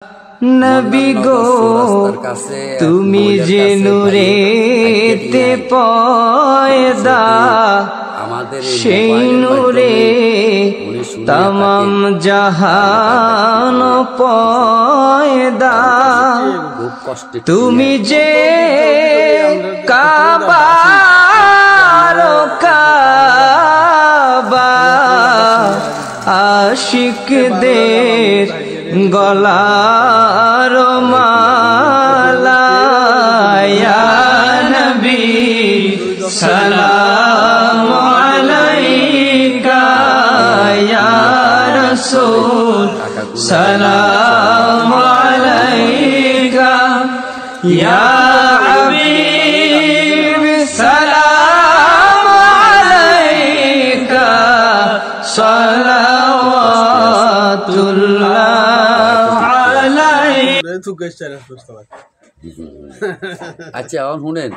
নবী গো তুমি যে নূরেতে পয়দা, সেই নূরে তামাম জাহান পয়দা। তুমি যে কাবার কাবা, আশিকদের গলার মালা। ইয়া নবী সালাম আলাইকা, ইয়া রাসূল সালাম আলাইকা, ইয়া হাবিব সালাম আলাইকা, সালাওয়াতুল্লাহ। আচ্ছা এখন শুনেন,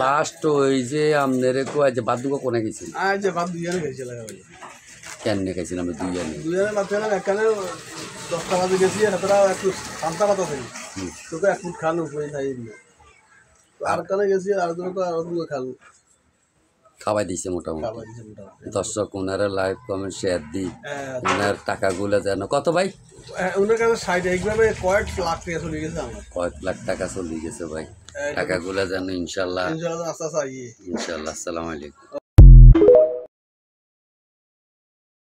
লাস্ট ওই যে আপনার বাদুকা কোনে গেছি কেন গেছিল? আমরা দুইজনে এখানে 10টা বাজে গেছি, একটু শান্তা পাতা থাকি তোকে 1 ফুট খান উপরে খাইয়ে দিয়ে আর কানে গেছি, আর খাবো খাওয়াই দিছে মোটামুটি। দর্শক ওনারা লাইভ কমেন্ট শেয়ার দিই, ওনার টাকাগুলো যেন কত ভাই ওনার কাছে সাইড এইভাবে কয়েক লাখ টাকা চলে গেছে, আমার কয়েক লাখ টাকা চলে গেছে ভাই। টাকাগুলো যেন ইনশাল্লাহ আস্তে আস্তে ইনশাল্লাহ। আসসালামু আলাইকুম।